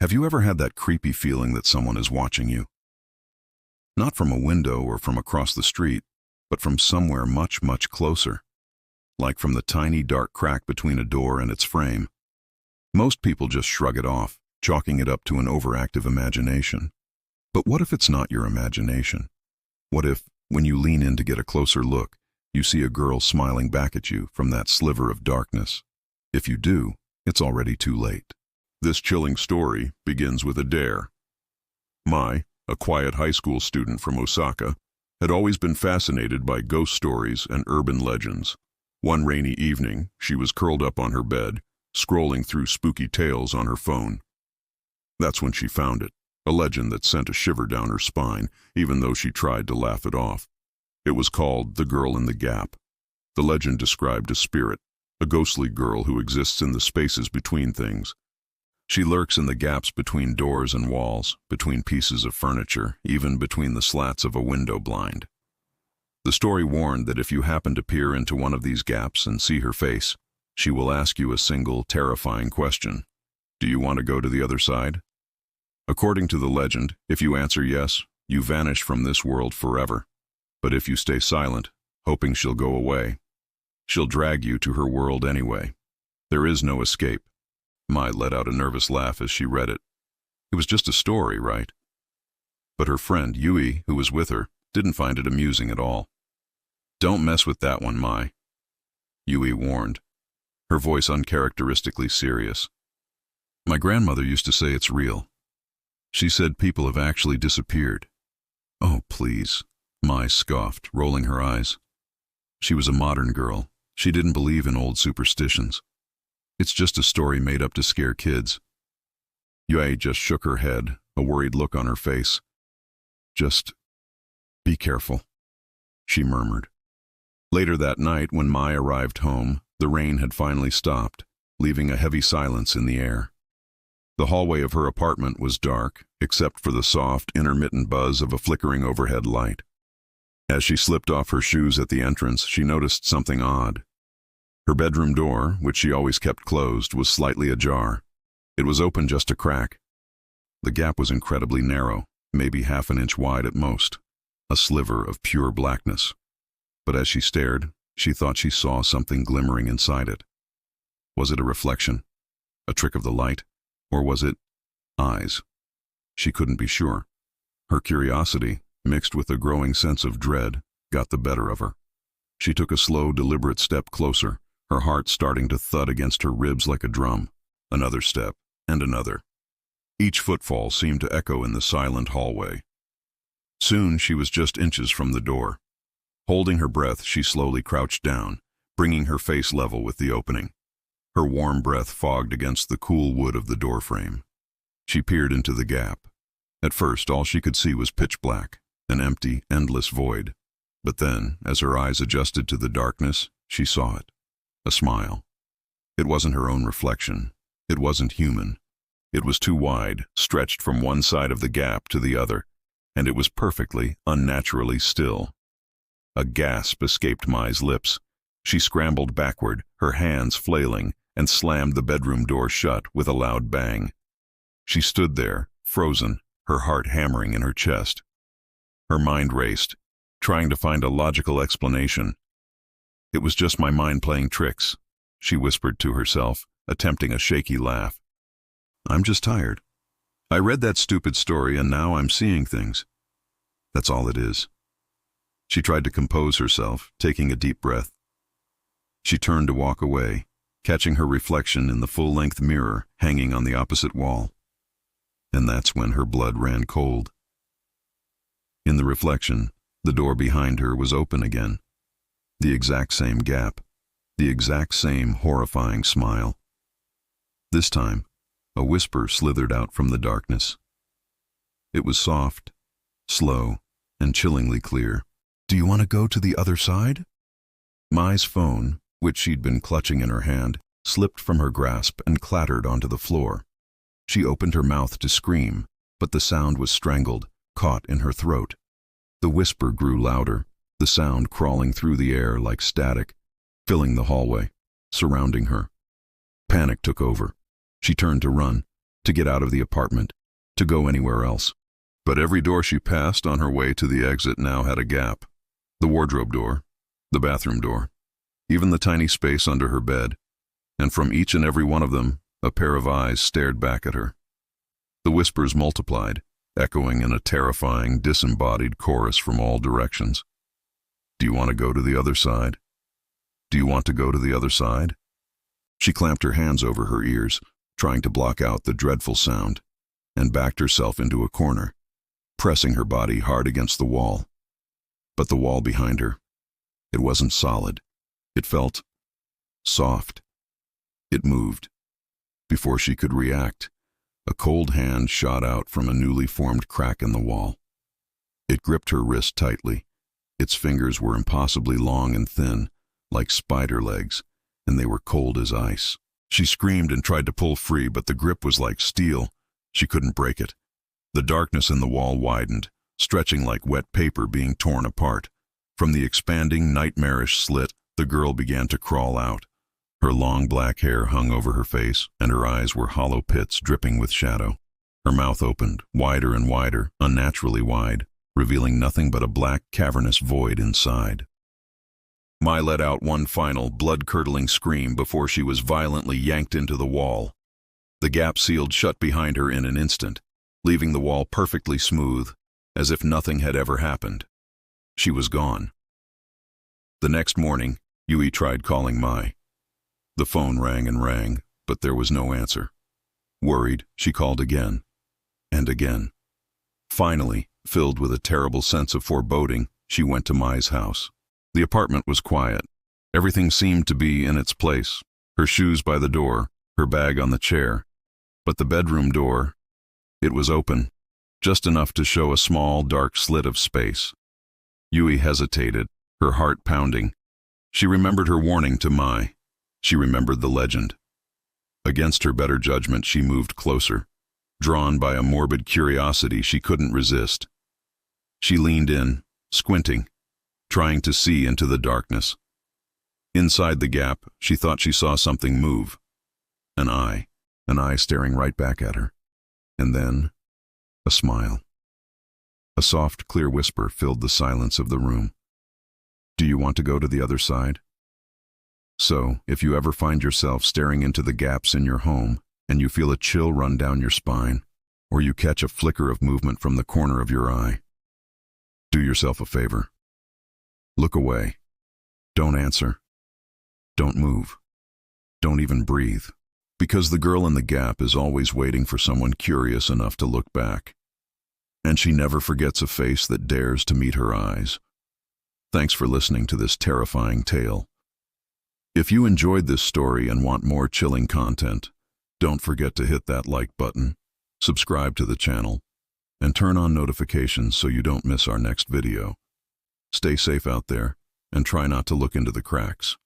Have you ever had that creepy feeling that someone is watching you? Not from a window or from across the street, but from somewhere much, much closer. Like from the tiny dark crack between a door and its frame. Most people just shrug it off, chalking it up to an overactive imagination. But what if it's not your imagination? What if, when you lean in to get a closer look, you see a girl smiling back at you from that sliver of darkness? If you do, it's already too late. This chilling story begins with a dare. Mai, a quiet high school student from Osaka, had always been fascinated by ghost stories and urban legends. One rainy evening, she was curled up on her bed, scrolling through spooky tales on her phone. That's when she found it, a legend that sent a shiver down her spine, even though she tried to laugh it off. It was called The Girl in the Gap. The legend described a spirit, a ghostly girl who exists in the spaces between things. She lurks in the gaps between doors and walls, between pieces of furniture, even between the slats of a window blind. The story warned that if you happen to peer into one of these gaps and see her face, she will ask you a single, terrifying question. Do you want to go to the other side? According to the legend, if you answer yes, you vanish from this world forever. But if you stay silent, hoping she'll go away, she'll drag you to her world anyway. There is no escape. Mai let out a nervous laugh as she read it. It was just a story, right? But her friend, Yui, who was with her, didn't find it amusing at all. Don't mess with that one, Mai, Yui warned, her voice uncharacteristically serious. My grandmother used to say it's real. She said people have actually disappeared. Oh, please, Mai scoffed, rolling her eyes. She was a modern girl. She didn't believe in old superstitions. It's just a story made up to scare kids. Yui just shook her head, a worried look on her face. Just be careful, she murmured. Later that night, when Mai arrived home, the rain had finally stopped, leaving a heavy silence in the air. The hallway of her apartment was dark, except for the soft, intermittent buzz of a flickering overhead light. As she slipped off her shoes at the entrance, she noticed something odd. Her bedroom door, which she always kept closed, was slightly ajar. It was open just a crack. The gap was incredibly narrow, maybe half an inch wide at most, a sliver of pure blackness. But as she stared, she thought she saw something glimmering inside it. Was it a reflection? A trick of the light? Or was it eyes? She couldn't be sure. Her curiosity, mixed with a growing sense of dread, got the better of her. She took a slow, deliberate step closer, her heart starting to thud against her ribs like a drum. Another step, and another. Each footfall seemed to echo in the silent hallway. Soon she was just inches from the door. Holding her breath, she slowly crouched down, bringing her face level with the opening. Her warm breath fogged against the cool wood of the doorframe. She peered into the gap. At first, all she could see was pitch black, an empty, endless void. But then, as her eyes adjusted to the darkness, she saw it. A smile. It wasn't her own reflection. It wasn't human. It was too wide, stretched from one side of the gap to the other, and it was perfectly, unnaturally still. A gasp escaped Mai's lips. She scrambled backward, her hands flailing, and slammed the bedroom door shut with a loud bang. She stood there, frozen, her heart hammering in her chest. Her mind raced, trying to find a logical explanation. It was just my mind playing tricks, she whispered to herself, attempting a shaky laugh. I'm just tired. I read that stupid story and now I'm seeing things. That's all it is. She tried to compose herself, taking a deep breath. She turned to walk away, catching her reflection in the full-length mirror hanging on the opposite wall. And that's when her blood ran cold. In the reflection, the door behind her was open again. The exact same gap, the exact same horrifying smile. This time, a whisper slithered out from the darkness. It was soft, slow, and chillingly clear. Do you want to go to the other side? Mai's phone, which she'd been clutching in her hand, slipped from her grasp and clattered onto the floor. She opened her mouth to scream, but the sound was strangled, caught in her throat. The whisper grew louder, the sound crawling through the air like static, filling the hallway, surrounding her. Panic took over. She turned to run, to get out of the apartment, to go anywhere else. But every door she passed on her way to the exit now had a gap. The wardrobe door, the bathroom door, even the tiny space under her bed, and from each and every one of them, a pair of eyes stared back at her. The whispers multiplied, echoing in a terrifying, disembodied chorus from all directions. Do you want to go to the other side? Do you want to go to the other side? She clamped her hands over her ears, trying to block out the dreadful sound, and backed herself into a corner, pressing her body hard against the wall. But the wall behind her, it wasn't solid. It felt soft. It moved. Before she could react, a cold hand shot out from a newly formed crack in the wall. It gripped her wrist tightly. Its fingers were impossibly long and thin, like spider legs, and they were cold as ice. She screamed and tried to pull free, but the grip was like steel. She couldn't break it. The darkness in the wall widened, stretching like wet paper being torn apart. From the expanding, nightmarish slit, the girl began to crawl out. Her long black hair hung over her face, and her eyes were hollow pits dripping with shadow. Her mouth opened, wider and wider, unnaturally wide, revealing nothing but a black, cavernous void inside. Mai let out one final, blood-curdling scream before she was violently yanked into the wall. The gap sealed shut behind her in an instant, leaving the wall perfectly smooth, as if nothing had ever happened. She was gone. The next morning, Yui tried calling Mai. The phone rang and rang, but there was no answer. Worried, she called again, and again. Finally, filled with a terrible sense of foreboding, she went to Mai's house. The apartment was quiet. Everything seemed to be in its place. Her shoes by the door, her bag on the chair. But the bedroom door, it was open, just enough to show a small, dark slit of space. Yui hesitated, her heart pounding. She remembered her warning to Mai. She remembered the legend. Against her better judgment, she moved closer, drawn by a morbid curiosity she couldn't resist. She leaned in, squinting, trying to see into the darkness. Inside the gap, she thought she saw something move. An eye staring right back at her. And then, a smile. A soft, clear whisper filled the silence of the room. Do you want to go to the other side? So, if you ever find yourself staring into the gaps in your home, and you feel a chill run down your spine, or you catch a flicker of movement from the corner of your eye, do yourself a favor. Look away. Don't answer. Don't move. Don't even breathe. Because the girl in the gap is always waiting for someone curious enough to look back. And she never forgets a face that dares to meet her eyes. Thanks for listening to this terrifying tale. If you enjoyed this story and want more chilling content, don't forget to hit that like button, subscribe to the channel, and turn on notifications so you don't miss our next video. Stay safe out there, and try not to look into the cracks.